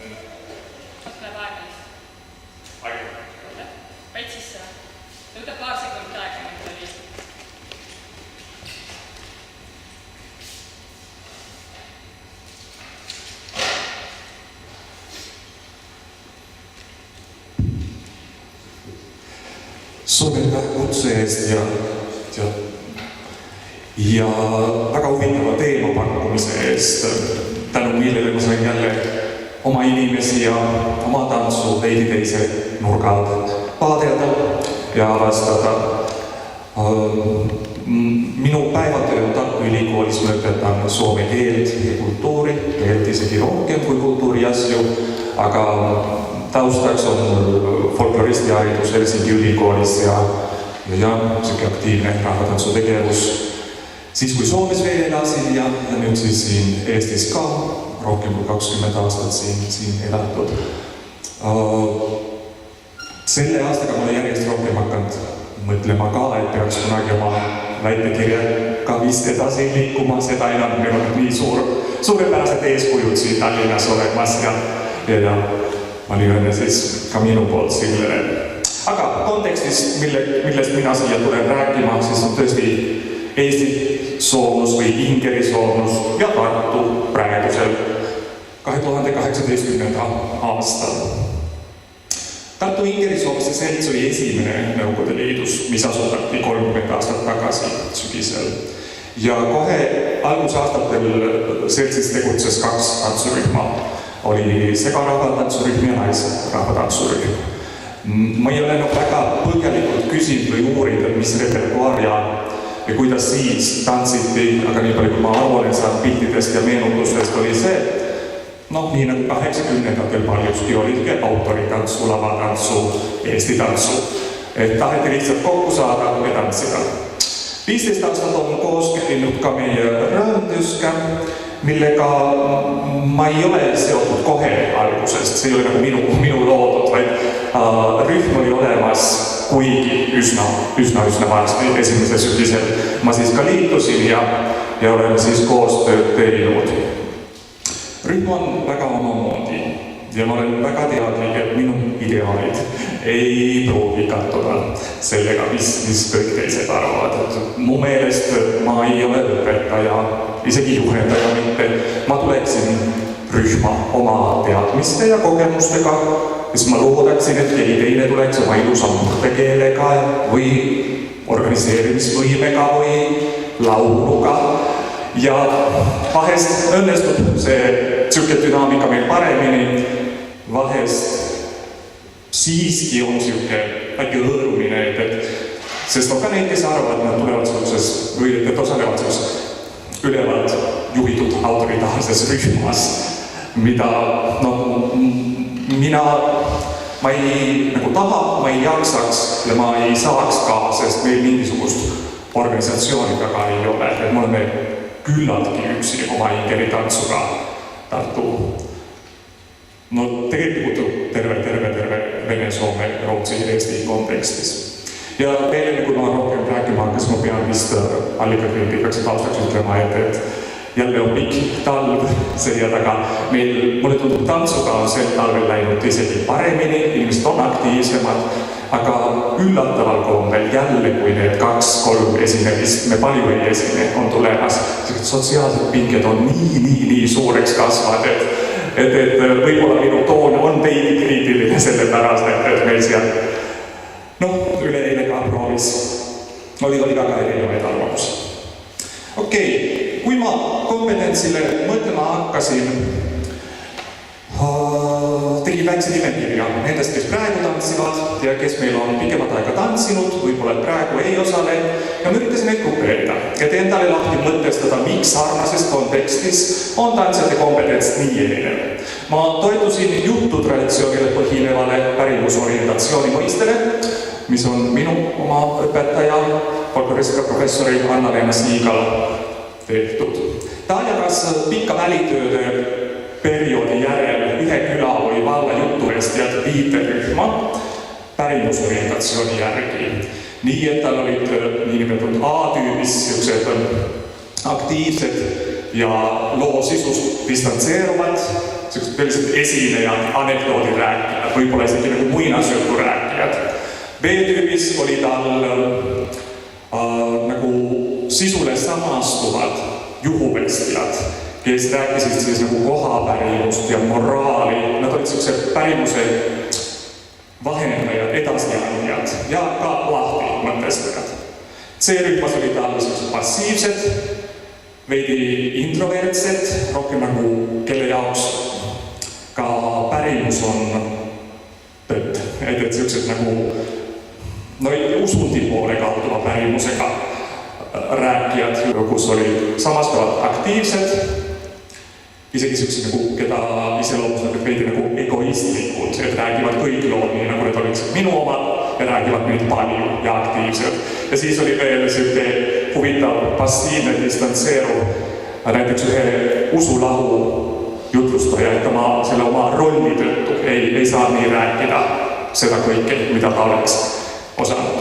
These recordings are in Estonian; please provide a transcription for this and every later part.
Kas läheb aega lihtsalt? Aega. Vaid siis võtab paar sekundit aega, kui ta liistub. Suur aitäh kutse eest ja väga huvitava teema pakkumise eest, tänu millele ma sain jälle oma inimesi ja oma tantsu veidi teise nurga alt vaadelda ja avastada. Minu päevatöö on Tartu Ülikoolis, ma õpetan soome keelt ja kultuuri, keelt isegi rohkem kui kultuuri asju, aga taustaks on folkloristi haridus Helsingi Ülikoolis ja siuke aktiivne rahvatantsu tegevus. Siis kui Soomes veel elasin ja nüüd siis siin Eestis ka, rohkem kui 20 aastat siin elatud. Selle aastaga ma olen järjest rohkem hakanud mõtlema ka, et peaks kunagi oma väitekirjaga vist edasi liikuma, seda enam meil on nii suurepärased eeskujud siin Tallinnas olemas ja oli õnne siis ka minu poolt sellele. Aga kontekstis, millest mina siia tulen rääkima, siis on tõesti Eesti soovus või Ingeri soovus ja Tartu praegusel 2018. aastal. Tartu Ingeri soovuse selts oli esimene Nõukogude Liidus, mis asutati 30 aastat tagasi sügisel. Ja kohe algusaastatel seltsis tegutses 2 tantsurühma. Oli segarahvatantsurühm ja naisrahvatantsurühm. Ma ei ole väga põhjalikult küsinud või uurinud, mis repertuaar ja kuidas siis tantsiti, aga nii palju, kui ma aru olen saanud piltidest ja meenutustest, oli see, nii nagu 80-ndatel paljuski oli autoritantsu, lavatantsu, Eesti tantsu. Et taheti lihtsalt kokku saada ja tantsida. 15 aastat on koos käinud ka meie rõõmdüska, millega ma ei ole seotud kohe algusest, see ei ole nagu minu loodud, vaid rühm oli olemas, kuigi üsna varsti esimesel sügisel ma siis ka liitusin ja oleme siis koostööd teinud. Rühm on väga omamoodi ja ma olen väga teadlik, et minu ideaalid ei pruugi kattuda sellega, mis kõik teised arvavad. Mu meelest ma ei ole õpetaja, isegi juhendaja mitte. Ma tuleksin rühma oma teadmiste ja kogemustega, siis ma loodaksin, et keegi teine tuleks oma ilusa murdekeelega või organiseerimisvõimega või lauluga. Ja vahest õnnestub see siuke dünaamika meil paremini, vahest siiski on siuke väike hõõrumine, sest on ka neid, kes arvavad, et nad tulevad sellises või et osalevad sellises ülevalt juhitud autoritaarses rühmas, mida ma ei taha, ma ei jaksaks ja ma ei saaks ka, sest meil mingisugust organisatsiooni taga ei ole, et me oleme küllaltki üksi oma Ingeri tantsuga Tartu. Tegelikult terve Vene, Soome, Rootsi ja Eesti kontekstis. Ja enne kui ma rohkem rääkima hakkas, ma pean vist allikakriibi peaks taustaks ütlema, et jälle on pikk talv selja taga. Mulle tundub tantsuga on sel talvel läinud isegi paremini, inimesed on aktiivsemad, aga üllataval kombel jälle, kui need 2-3 esinemist, me palju ei esine, on tulemas. Sotsiaalsed pinged on nii suureks kasvad, et võib-olla minu toon on veidi kriitiline selle pärast, et meil seal üleeile ka proovis. Oli väga erinevaid arvamusi. Okei, kui ma kompetentsile mõtlema hakkasin, tegin väikse nimekirja nendest, kes praegu tantsivad ja kes meil on pikemat aega tantsinud, võib-olla praegu ei osale, ja ma üritasin neid grupeerida, et endale lahti mõtestada, miks sarnases kontekstis on tantsijate kompetents nii erinev. Ma toetusin jututraditsioonile põhinevale pärimusorientatsiooni mõistele, mis on minu oma õpetaja, folkloristika professori Anna-Leena Siigal tehtud. Ta jagas pikka välitööde perioodi järel ühe küla või valla jutuestjad viiterühma pärimusorientatsiooni järgi. Nii, et tal olid niinimetatud A-tüübis siuksed aktiivsed ja loo sisust distantseeruvad sellised esinejad, anekdoodirääkijad, võib-olla isegi nagu muinasjuturääkijad. B-tüübis oli tal nagu sisule samastuvad juhuvestjad, kes rääkisid siis nagu kohapärimust ja moraali. Nad olid sellised pärimuse vahendajad, edasiandjad ja ka lahti mõtestajad. C-rühmas oli tal sellised passiivsed, veidi introvertsed, rohkem nagu kelle jaoks ka pärimus on tõtt. Et sellised nagu usundi poole kalduva pärimusega rääkijad, kus olid samastavad aktiivsed, isegi sellised nagu, keda iseloomustavad veidi nagu egoistlikud, et räägivad kõik lood nii, nagu need oleksid minu omad ja räägivad neid palju ja aktiivselt. Ja siis oli veel selline huvitav passiivne distantseeruv, näiteks ühe usulahu jutlustaja, et selle oma rolli tõttu ei saa nii rääkida seda kõike, mida ta oleks osanud.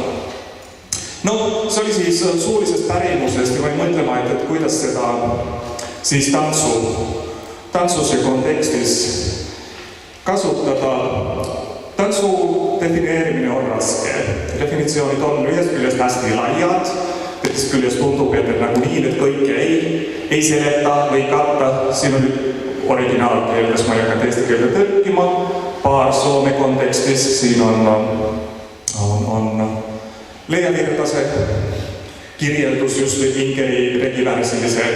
No, see oli siis suulisest pärimusest ja võin mõtlema, et kuidas seda siis tantsuse kontekstis kasutada. Tantsu defineerimine on raske. Definitsioonid on ühest küljest hästi laiad, teisest küljest tundub, et nagu nii need kõike ei seleta või katta. Siin on originaalkeeldes, ma ei hakka eesti keelde tõlkima, paar Soome kontekstis, siin on Leia Virtase kirjeldus just Inkeri regivärsilise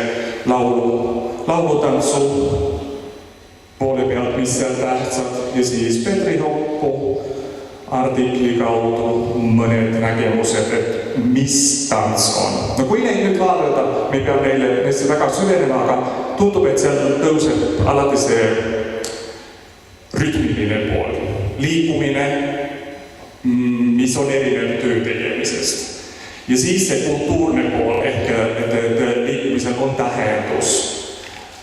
laulutantsu poole pealt, mis seal tähtsad, ja siis Petri Hoppu artikli kaudu mõned nägemused, et mis tants on. No kui neid nüüd vaadata, me ei pea neisse väga süvenema, aga tundub, et seal tõuseb alati see rütmiline pool, liikumine, mis on erinev töö tegemisest. Ja siis see kultuurne pool, ehk et liikumisel on tähendus.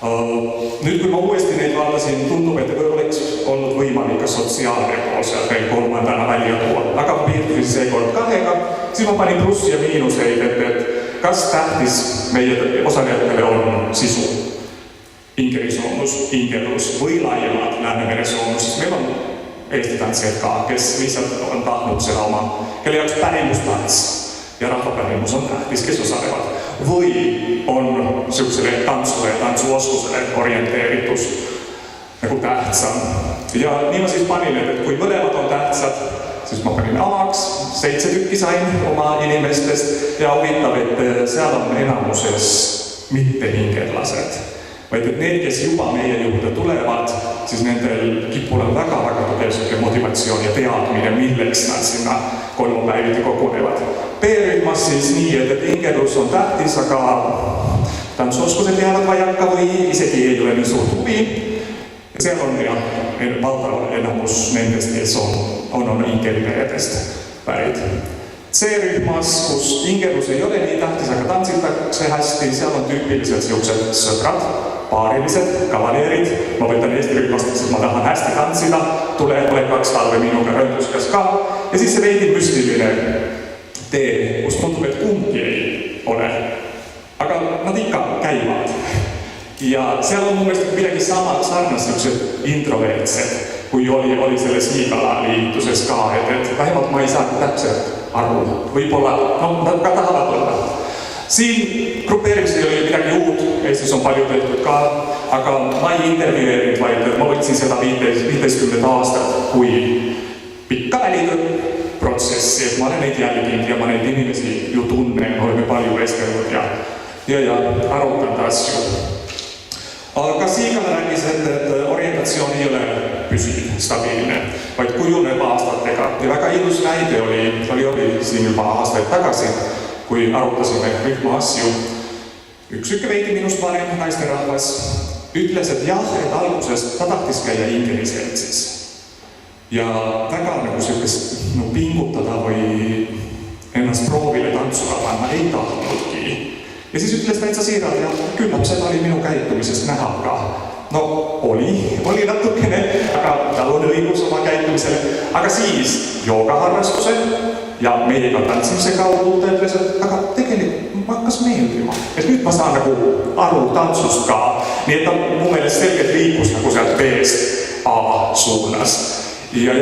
Nüüd, kui ma uuesti neid vaatasin, tundub, et oleks olnud võimalik ka sotsiaalne pool seal veel kolmandana välja tuua. Aga piirdusin seekord kahega, siis ma panin pluss ja miinuseid, et kas tähtis meie osalejatele on sisu, ingerisoomus, ingerus või laiemad Läänemere soomus. Meil on Eesti tantsijad ka, kes lihtsalt on tahtnud seda oma, kelle jaoks pärimustants ja rahvapärimus on tähtis, kes osalevad. Või on sellisele tantsule ja tantsuoskusele orienteeritus nagu tähtsam. Ja nii ma siis panin, et kui mõlemad on tähtsad, siis ma panin avaks, 7 tükki sain oma inimestest ja huvitav, et seal on enamuses mitte hingerlased. Vaid et need, kes juba meie juurde tulevad, siis nendel kipul on väga-väga tugev motivatsioon ja teadmine, milleks nad sinna kolmapäeviti kogunevad. B-rühmas siis nii, et ingerus on tähtis, aga tantsuoskused jäävad vajaka või isegi ei ole nii suurt huvi. Seal on ja valdav enamus nendest, kes on ingeriperedest pärit. C-rühmas, kus ingerus ei ole nii tähtis, aga tantsitakse hästi, seal on tüüpiliselt sellised sõbrad, paarilised, kavaleerid. Ma võtan Eesti rühmast, sest ma tahan hästi tantsida, ole 2 talve minuga rönduskas ka. Ja siis see veidi müstiline tee, kus tundub, et kumbki ei ole. Aga nad ikka käivad. Ja seal on mõnest midagi sarnased introvertsed, kui oli selles Hiigala liituses ka, et vähemalt ma ei saa täpselt aru. Võib-olla, nad ka tahavad olla. Siin grupeerimisel ei ole midagi uut, Eestis on palju tehtud ka, aga ma ei intervjueerinud, vaid ma võtsin seda 15 aastat kui pikka väliprotsessi, et ma olen neid jälginud ja ma neid inimesi ju tunnen, oleme palju vestelnud ja arutanud asju. Aga Siigala rääkis, et orientatsioon ei ole püsiv, stabiilne, vaid kujuneb aastatega. Ja väga ilus näide oli siin juba aastaid tagasi, kui arutasime rühma asju. Üks veidi minust vanem naisterahvas ütles, et jah, et alguses ta tahtis käia ingeriseltsis. Ja väga nagu sellist pingutada või ennast proovile tantsula panna ei tahtnudki. Ja siis ütles täitsa siiralt, ja küllap seda oli minu käitumisest näha ka. No oli natukene, aga tal on õigus oma käitumisele. Aga siis joogaharrastuse ja meiega tantsimise kaudu ta ütles, et aga tegelikult ma hakkas meeldima. Et nüüd ma saan nagu aru tantsust ka. Nii et ta mu meelest selgelt liikus nagu sealt B-st A suunas. Ja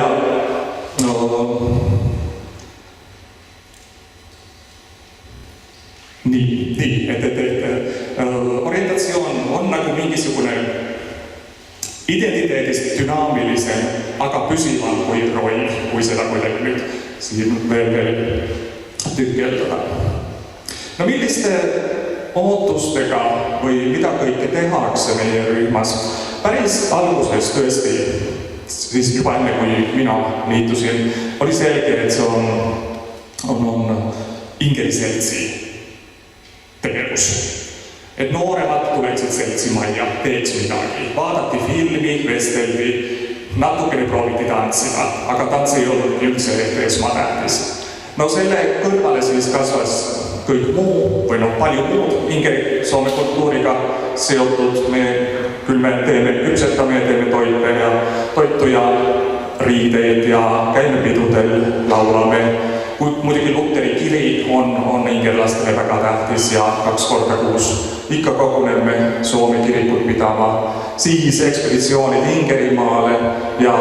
nii, et orientatsioon on nagu mingisugune identiteedist dünaamilisem, aga püsivam kui roll, kui seda kuidagi nüüd siin veel tühjeldada. No milliste ootustega või mida kõike tehakse meie rühmas? Päris alguses tõesti, siis juba enne kui mina liitusin, oli selge, et see on Ingeri seltsi tegevus. Et nooremad tuleksid seltsi majja, teeks midagi. Vaadati filmi, vesteldi, natukene prooviti tantsida, aga tants ei olnud üldse esmatähtis. No selle kõrvale siis kasvas kõik muu või palju muud Ingeri Soome kultuuriga seotud. Me teeme küpsetame, teeme toitu ja riideid ja käime pidudel, laulame. Muidugi Luteri kiri on ingerlastele väga tähtis ja 2 korda kuus ikka koguneme Soome kirikut pidama. Siis ekspeditsioonid Ingerimaale ja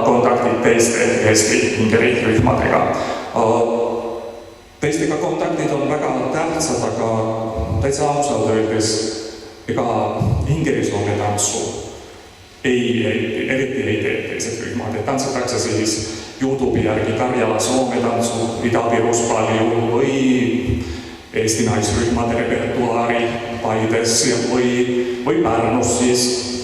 kontaktid teiste Eesti Ingeri rühmadega. Teistega kontaktid on väga tähtsad, aga täitsa ausalt öeldes ega Ingeri Soome tantsu eriti ei tee teised rühmad. Tantsitakse siis YouTube'i järgi Karjala Soome tantsu Ida-Virus palju või Eesti naisrühmade repertuaari Paides või Pärnus siis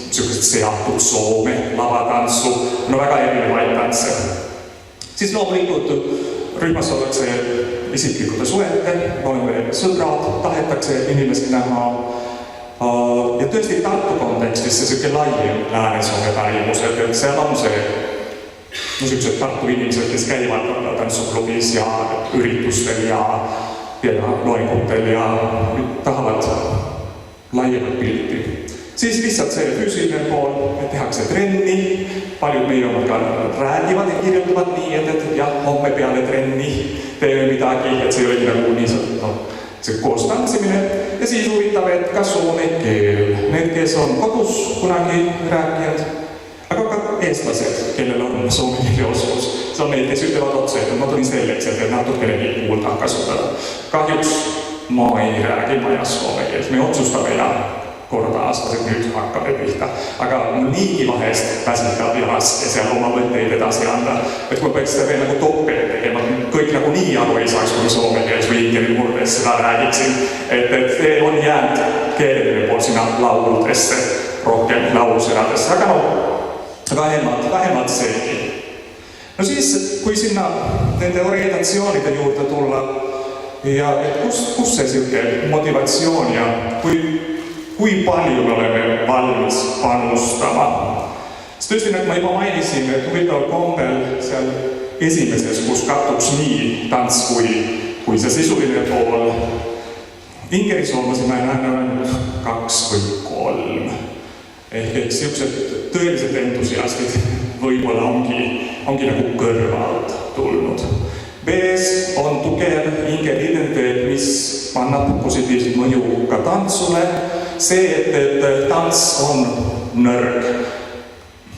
niisugust seatud Soome lavatantsu. No väga erinevaid tantse. Siis loomulikult rühmas ollakse isiklikute suhete, oleme sõbrad, tahetakse inimesi näha. Ja tõesti Tartu kontekstis see selline laiem Lääne-Soome pärimus, et seal on see niisugused Tartu inimesed, kes käivad tantsuklubis ja üritustel ja loengutel ja tahavad laiemat pilti. Siis lihtsalt see füüsiline pool, et tehakse trenni, paljud meie omad ka räägivad ja kirjutavad nii, et jah, homme peale trenni teeme midagi, et see oli nagu see koos tantsimine. Ja siis huvitav, et ka soome keel, need, kes on kodus kunagi rääkijad, aga ka eestlased, kellel on soome keele oskus. See on need, kes ütlevad otse, et ma tulin selleks, et natukenegi kuulda kasutada. Kahjuks ma ei räägi majas soome keelt, me otsustame ja korda aastas, et nüüd hakkame pihta. Aga mul niigi vahest väsitab ja raske seal oma mõtteid edasi anda. Et kui peaks seda veel nagu toppel tegema, kõik nagu nii aru ei saaks, kui soome keeles või ingeri murdes seda räägiksin. Et see on jäänud keeleline pool sinna lauludesse, rohkem laulusõnadesse, aga vähemalt seegi. No siis, kui sinna nende orientatsioonide juurde tulla ja et kus see selline motivatsioon ja kui palju me oleme valmis panustama. Siis tõesti, nagu ma juba mainisin, et huvitaval kombel seal esimeses, kus kattuks nii tants kui see sisuline pool. Ingeri soomlasi ma näen ainult 2 või 3. Ehk siuksed tõelised entusiastid võib-olla ongi nagu kõrvalt tulnud. B-s on tugev Ingeri identiteet, mis annab positiivset mõju ka tantsule. See, et tants on nõrk,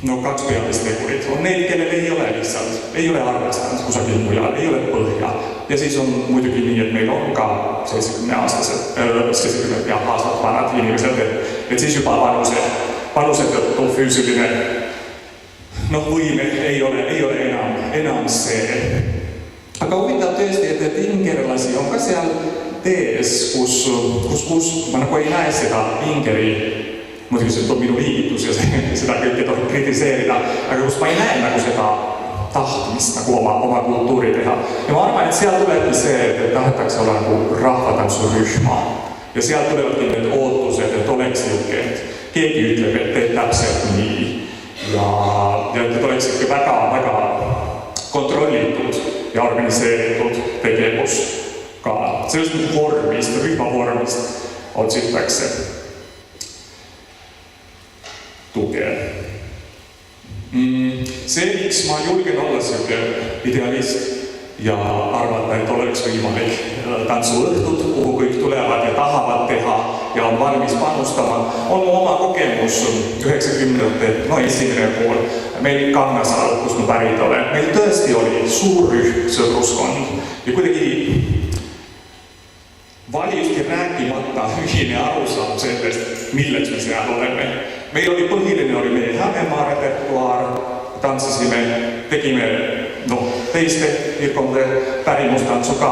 no 2 pealist tegurit, on need, kellel ei ole lihtsalt, ei ole arvestanud kusagil mujal, ei ole põhja. Ja siis on muidugi nii, et meil on ka 70 aastat vanad inimesed, et siis juba panuse tõttu füüsiline võime ei ole enam see. Aga huvitav tõesti, et ingerlasi on ka seal tees, kus ma nagu ei näe seda ingeri, muidugi see on minu liigitus ja seda kõike tohib kritiseerida, aga kus ma ei näe nagu seda tahtmist nagu oma kultuuri teha. Ja ma arvan, et seal tulebki see, et tahetakse olla nagu rahvatantsurühma. Ja seal tulevadki need ootused, et oleks niuke, et keegi ütleb, et teed täpselt nii. Ja et oleks ikka väga kontrollitud ja organiseeritud tegevus. Ka sellest vormist, rühma vormist otsitakse tuge. See, miks ma julgen olla selline idealist ja arvata, et oleks võimalik tantsuõhtut, kuhu kõik tulevad ja tahavad teha ja on valmis panustama. On mu oma kogemus 90-ndate, esimene pool meil Kangasaal, kus ma pärit olen. Meil tõesti oli suur rühm sõpruskond ja kuidagi valjusti rääkimata ühine arusaam sellest, milleks me seal oleme. Meil oli põhiline oli meie Hämemaa repertuaar, tantsisime, tegime teiste piirkondade pärimustantsu ka,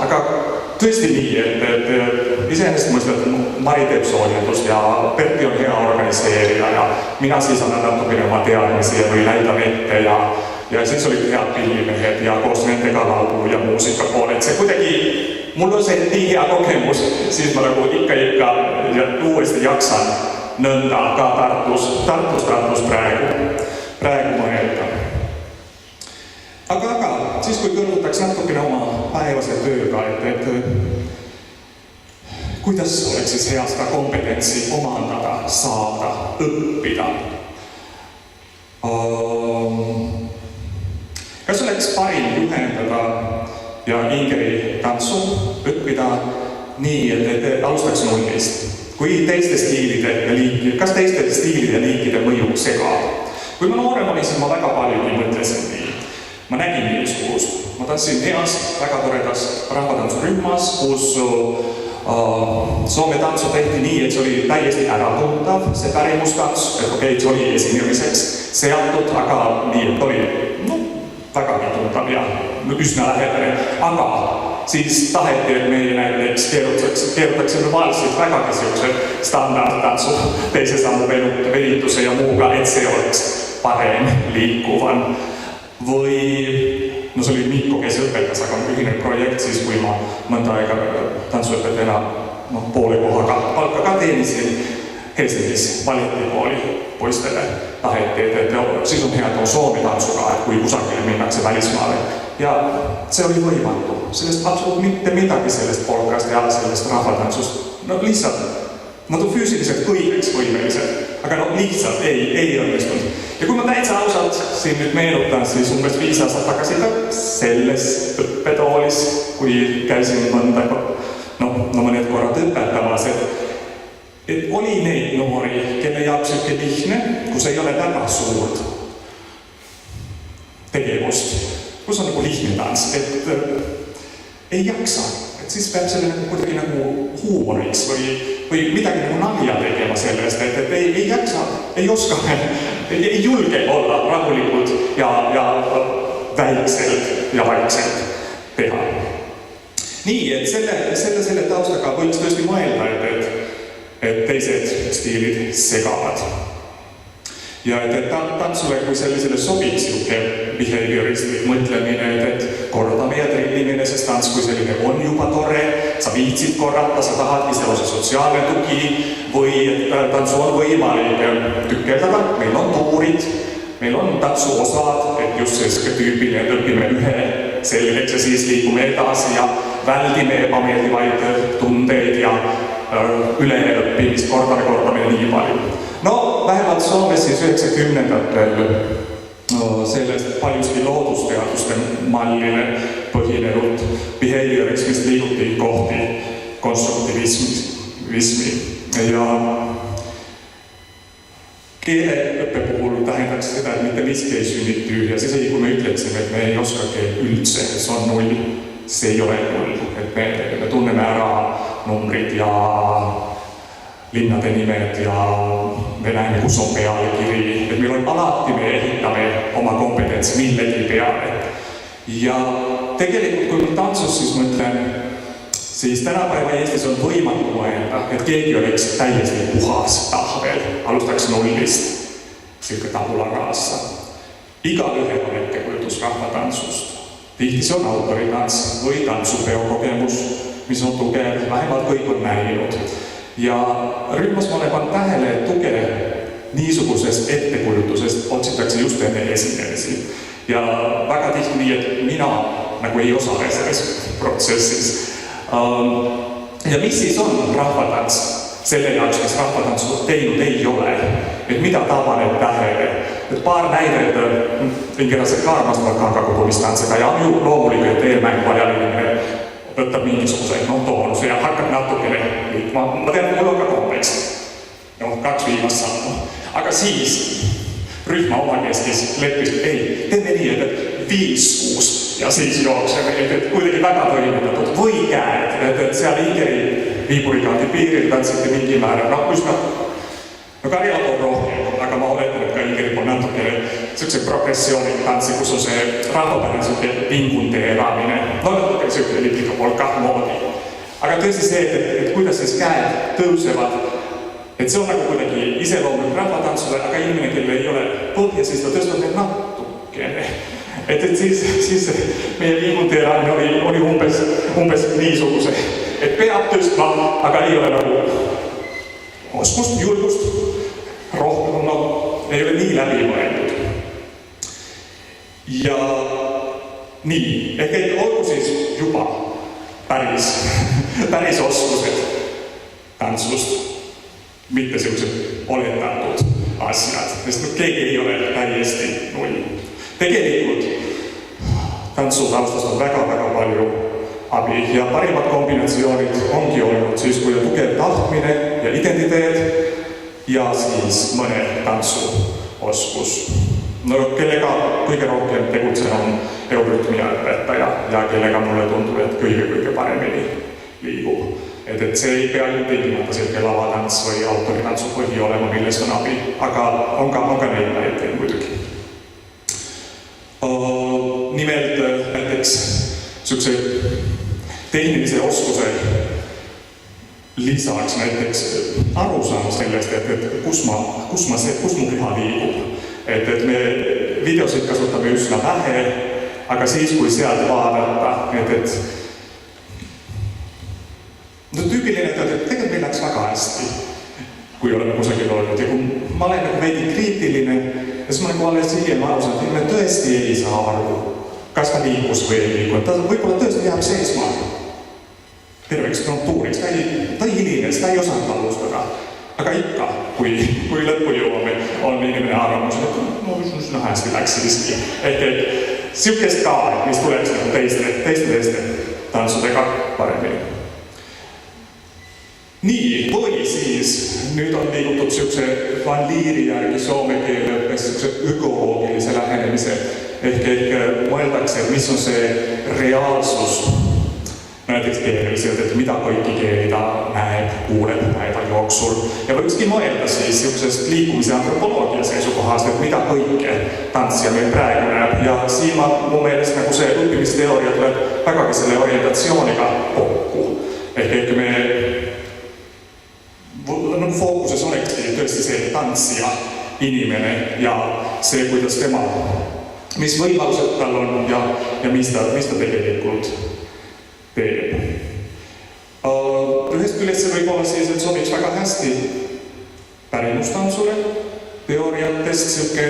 aga tõesti nii, et iseenesest mõistat Mari teeb soojendust ja Pertti on hea organiseerida ja mina siis annan natukene oma teadmisi ja või näidan ette ja siis olid head pillimehed ja koos nendega laulu ja muusika pool, et see kuidagi mul on see nii hea kogemus, siis ma nagu ikka ja uuesti jaksan nõnda ka Tartus praegu mõelda. Aga siis kui kõrvutaks natukene oma päevase tööga, et kuidas oleks siis hea seda kompetentsi omandada, saada, õppida? Kas oleks parim juhendada ja Ingeri tantsu õppida nii, et alustaks nullist? Kui teiste stiilide ja liikide, kas teiste stiilide ja liikide mõju segab? Kui ma noorem olin, siis ma väga paljugi mõtlesin nii. Ma nägin niisugust. Ma tantsin heas, väga toredas rahvatantsurühmas, kus Soome tantsu tehti nii, et see oli täiesti äratuntav, see pärimustants, et see oli esinemiseks seatud, aga nii, et oli vägagi tuntav ja üsna lähedane. Aga siis taheti, et meie näiteks keerutaksime valsid vägagi sellised standardtantsu teise sammu venituse ja muuga, et see oleks parem liikuvan. Või, see oli Mikko, kes õpetas, aga ühine projekt siis, kui ma mõnda aega tantsuõpetajana poole kohaga palka ka teenisin Helsingis balletikooli poistele taheti, et siis on hea, et on Soome tantsuga, et kui kusagile minnakse välismaale. Ja see oli võimatu. Sellest absoluut mitte midagi sellest polkast ja sellest rahvatantsust. Lihtsalt, nad on füüsiliselt kõigeks võimelised, aga lihtsalt ei õnnestunud. Ja kui ma täitsa ausalt siin nüüd meenutan, siis umbes 5 aastat tagasi ka selles õppetoolis, kui käisin mõned korrad õpetamas, et oli neid noori, kelle jaoks üke lihtne, kus ei ole väga suurt tegevust, kus on nagu lihtne tants, et ei jaksa, et siis peab selle kuidagi nagu huumoriks või midagi nagu nalja tegema sellest, et ei jaksa, ei oska, ei julge olla rahulikult ja väikselt ja vaikselt teha. Nii, et selle taustaga võiks tõesti mõelda, et teised stiilid segavad. Ja et tantsule kui sellisele sobiks behavioristlik mõtlemine, et korraldame ja trillimine, sest tants kui selline on juba tore, sa viitsid korrata, sa tahadki selle sotsiaalne tugi või tantsu on võimalik tükeldada, meil on tuurid, meil on tantsuosad, et just see tüüpiline, et õpime ühe selgeks ja siis liigume edasi ja väldime ebameeldivaid tundeid ja üleõppimist kordame nii palju. Vähemalt Soomes siis 90-ndatel sellest paljuski loodusteaduste mallile põhinenud behaviorismist liiguti kohti konstruktivismi ja keeleõppe puhul tähendaks seda, et mitte miski ei sünni tühja, siis kui me ütleksime, et me ei oskagi üldse, see on null, see ei ole null, et me tunneme ära numbrid ja linnade nimed ja me näeme, kus on pealekiri, et meil on alati, me ehitame oma kompetentsi millegi peale. Ja tegelikult, kui ma tantsus, siis mõtlen, siis tänapäeva Eestis on võimatu mõelda, et keegi oleks täiesti puhas tahvel, alustaks nullist, selline tabula rasa. Igaühel on ettekujutus rahvatantsust. Tihti see on autoritants või tantsupeo kogemus, mis on tugev, vähemalt kõik on näinud. Ja rühmas ma olen pannud tähele, et tuge niisugusest ettekujutusest otsitakse just enne esinemisi. Ja väga tihti nii, et mina nagu ei osale selles protsessis. Ja mis siis on rahvatants selle jaoks, kes rahvatantsu teinud ei ole? Et mida ta paneb tähele? Et paar näidet, minkä se kaarnastakaan kakutumistanssika, ja on ju loomulikult, että eelmänguajaline võtab mingisuguse toonuse ja hakkab natukene liikuma. Ma tean, mulla on ka kompleks. No, 2 viimast sammu. Aga siis ryhmä omakeskis leppis, ei, teemme niin, että 5-6 ja siis juoksemme. Että kuitenkin väga toimintatut. Voi käät, että siellä Inkeri Viipurikantin piirillä tanssitte minkin määrän. No Karjala on rohkeampi, aika mä oletan, että Inkeri on natukelle se progressionin tanssi, kun on se rahopäräisyyden vinkunteeraaminen. No, se on liikkapolka moodi. Aika tietysti se, että kuinka siis käät töysevat. Että se on aika kuitenkin iseloomuinen rampatanssulle, aika ihminen, kelle ei ole pohjasista, tietysti on ne nattukkene. Että siis meidän vinkunteeraaminen oli umpes niin sukuisen. Että peat tystmaa, aga ei ole nagu oskust, julkust, rohkeamma, ei ole niin läpimõeldud. Ja niin, ehkä olko siis jopa päris oskuset tanssusta, mitte sellaiset oletetut asiat. Sest keegi ei ole täiesti noin. Tegelikult tanssutaustasta on väga palju abi ja parimmat kombinatsioonit onkin ollut siis kui tugev tahtmine ja identiteet ja siis mõne tantsuoskus. No kellega kõige rohkem tegutsen on eurütmiaõpetaja ja kellega mulle tundub, et kõige paremini liigub. Et see ei pea tingimata selline lavatants või autoritantsu põhi olema, millest on abi, aga on ka neid näiteid muidugi. Nimelt näiteks sihukese tehnilise oskuse lisaks näiteks arusaam sellest, et kus mu keha liigub. Et me videosid kasutame üsna vähe, aga siis kui sealt vaadata, et no tüüpiline, et tegelikult meil läks väga hästi, kui oleme kusagil olnud. Ja kun ma olen veidi kriitiline, ja siis ma nagu alles hiljem arusan, et me tõesti ei saa aru, kas ta liikus või ei liiku. Ta võib-olla tõesti jääb seisma terveks kontuuriks. Ta ei hilines, ta ei osanud alustada. Aga ikka, kui lõppu jõuame, on inimene arvamus, et no üsna hästi läks siiski. Ehk sihukest ka, mis tuleks teiste tanssudega paremini. Nii, või siis nüüd on liigutud sihukese Van Lieri järgi soome keeleõppes sihukese ökoloogilise lähenemise. Ehk mõeldakse, mis on see reaalsus näiteks keeleliselt, et mida kõiki keeli ta näeb, kuuleb päeva jooksul. Ja võikski mõelda siis sihukesest liikumise antropoloogia seisukohast, et mida kõike tanssija meil praegu näeb. Ja siin mu meelest nagu see õppimisteooria tuleb vägagi selle orientatsiooniga kokku. Ehk me fookuses olekski tõesti see tanssija inimene ja see, kuidas tema, mis võimalused tal on ja mis ta tegelikult teeb. Ühest küljest see võib olla siis, et sobiks väga hästi pärimustantsule, teooriatest siuke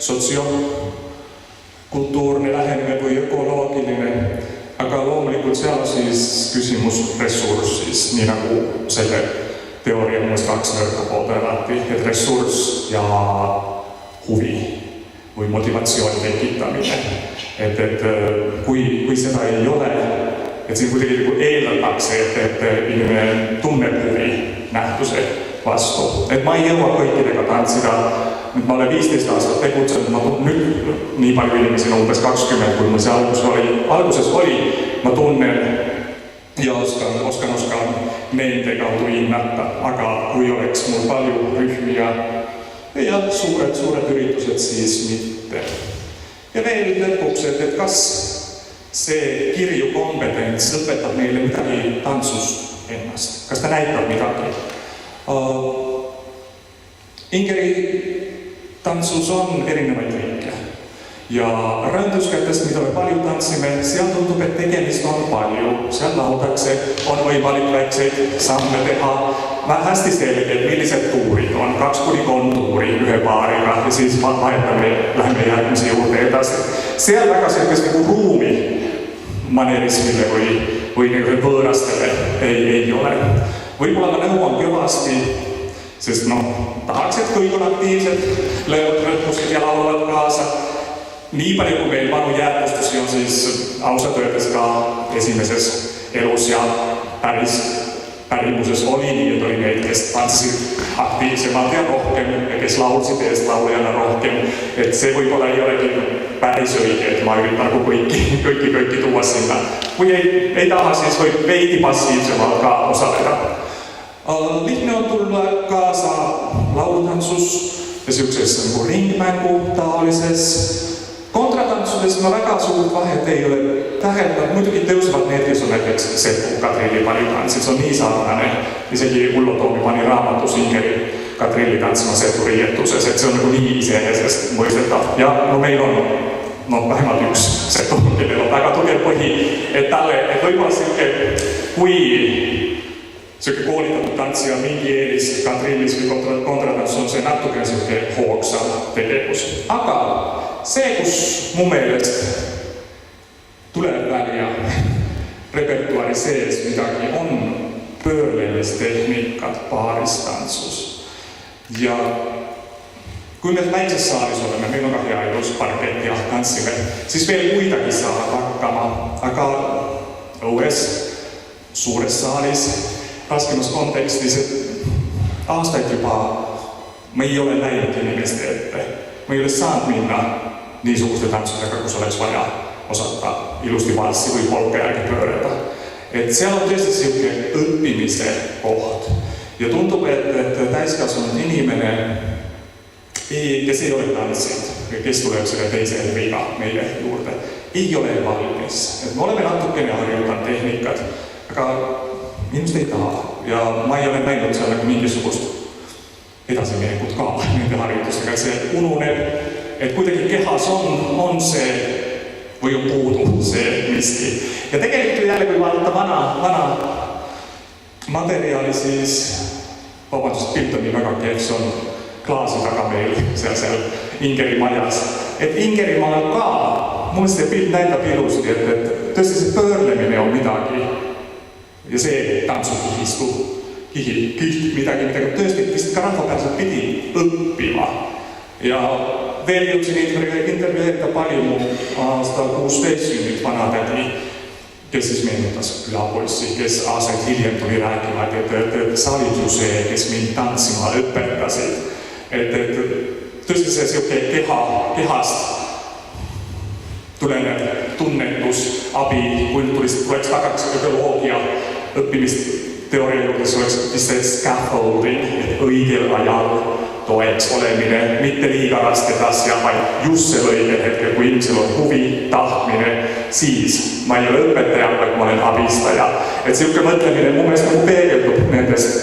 sotsiokultuurne lähenemine või ökoloogiline, aga loomulikult seal on siis küsimus ressurssis, nii nagu selle teooria on mõnes 2 nõrka poolta alati, et ressurss ja huvi või motivatsiooni tekitamine. Et kui seda ei ole, et siin kuidagi eeldatakse, et inimene tunneb huvi nähtuse vastu. Et ma ei jõua kõikidega tantsida. Nüüd ma olen 15 aastat tegutsenud, ma nüüd nii palju inimesi on umbes 20, kui mul see alguses oli, ma tunnen ja oskan nende kaudu hinnata, aga kui oleks mul palju rühmi ja suured üritused, siis mitte. Ja veel lõpuks, et kas see kirju kompetents õpetab meile midagi tantsust ennast, kas ta näitab midagi. Inkeri tantsus on erinevaid liike ja rõnduskätest, mida me palju tantsime, seal tundub, et tegemist on palju. Seal laudakse, on võimalik väikseid samme teha, hästi selgelt, millised tuurid on, 2-3 tuuri ühe paariga ja siis vahetame, läheme järgmise juurde edasi. Seal väga selgest nagu ruumi manerismile või võõrastele ei ole. Võib-olla ma nõuan kõvasti Sest tahaks, et kõik on aktiivsed, löövad rõhkusid ja laulavad kaasa. Nii palju, kui meil vanu jäädvustusi on, siis ausalt öeldes ka esimeses elus ja pärimuses oli nii, et oli neid, kes tanssisid aktiivsemalt ja rohkem ja kes laulsid eestlauljana rohkem. Et see võib-olla ei olegi päris õige, et ma üritan nagu kõiki tuua sinna. Kui ei taha, siis võib veidi passiivsemalt ka osaleda. Lihtne on tulla kaasa laulutantsus ja siukses nagu ringmängu taolises. Kontratantsudes ma väga suurt vahet ei ole täheldanud, muidugi tõusvad need, kes on näiteks Setu Kadrilli paljutantsid, see on nii sarnane. Isegi Ullo Toomi pani raamatus Ingeri Kadrilli tantsima Setu riietuses, et see on nagu nii iseenesest mõistetav. Ja meil on vähemalt üks Setu, kellel on väga tugev põhi, et talle, et võib-olla selline, kui selline koolitatud tantsija mingi eelis Kadrillis või kontratantsus on see natukene selline hoogsav tegevus. Aga see, kus mu meelest tuleb välja repertuaari sees midagi, on pöörlemistehnikat paaristantsus. Ja kui me väikses saalis oleme, meil on ka hea ilus parkett ja tantsime, siis veel kuidagi saab hakkama, aga õues, suures saalis, raskemas kontekstis, et aastaid juba me ei ole läinud inimeste ette. Ma ei ole saanud minna niisuguste tantsudega, kus oleks vaja osata ilusti valssi või polka järgi pöörata. Et seal on tõesti selline õppimise koht. Ja tundub, et täiskasvanud inimene, kes ei ole tantsinud, kes tuleb selle teise viga meile juurde, ei ole valmis. Et me oleme natukene harjutanud tehnikat, aga inimesed ei taha. Ja ma ei ole näinud seal nagu mingisugust edasiminekut ka nende harjutustega, et see ununeb, et kuidagi kehas on see või on puudu see miski. Ja tegelikult jälle, kui vaadata vana materjali, siis pilt on nii väga kehv, see on klaasi taga meil seal Ingeri majas. Et Ingerimaal ka, mulle see pilt näitab ilusti, et tõesti see pöörlemine on midagi ja see tantsukihistu kiht midagi tõesti vist ka rahvapäraselt pidi õppima. Ja veel jõudsin intervjueerida palju mu aastal 16 sünnit vanatädi, kes siis meenutas külapoissi, kes aastaid hiljem tuli rääkima, et sa olid ju see, kes mind tantsima õpetasid. Et tõesti see selline kehast tulenev tunnetus, abi, kui tuleks tagasi ökoloogia õppimist teooria juurde, see oleks vist see scaffolding, õigel ajal toeks olemine, mitte liiga rasked asja, vaid just sel õigel hetkel, kui inimesel on huvi, tahtmine, siis ma ei ole õpetaja, vaid ma olen abistaja. Et selline mõtlemine mu meelest nagu peegeldub nendest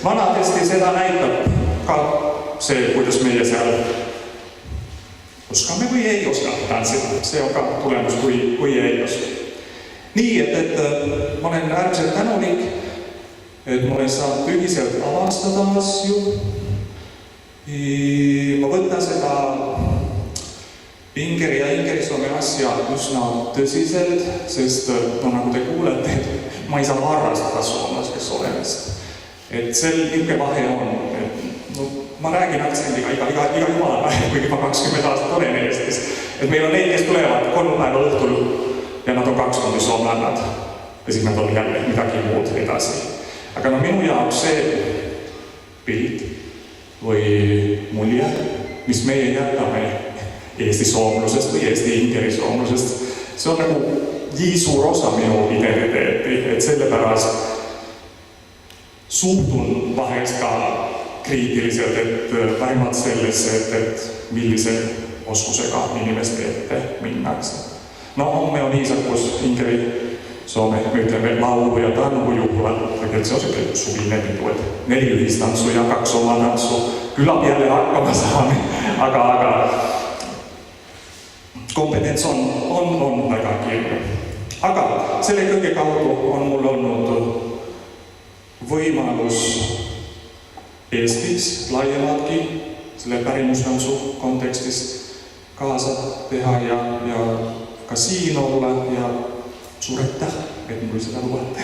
vanadest ja seda näitab ka see, kuidas meie seal oskame või ei oska tantsida. See on ka tulemus, kui ei oska. Nii, et ma olen äärmiselt tänulik, et ma olen saanud ühiselt avastada asju. Ma võtan seda Ingeri ja Ingerisoome asja üsna tõsiselt, sest nagu te kuulete, ma ei saa harrastada soomlaskes olemist. Et sel niisugune vahe on. Ma räägin aktsendiga iga jumala päev, kuigi ma 20 aastat olen Eestis. Et meil on neid, kes tulevad 3 päeva õhtul ja nad on 2 tundi soomlannad ja siis nad on jälle midagi muud edasi. Aga minu jaoks see pilt või mulje, mis meie jätame Eesti soomlusest või Eesti Ingeri soomlusest, see on nagu nii suur osa minu identiteeti, et sellepärast suhtun vahest ka kriitiliselt, et vähemalt sellesse, et millise oskusega inimeste ette minnakse. Homme on Iisakus Ingeri Soome, me ütleme laulu ja tangujuhla, tegelikult see on selline suvine pidu, et 4 ühistantsu ja 2 oma tantsu, küllap jälle hakkama saame, aga kompetents on väga kirju. Aga selle kõige kaudu on mul olnud võimalus Eestis laiemaltki selle pärimustantsu kontekstis kaasa teha ja ka siin olla ja suur aitäh, et mul seda lubate.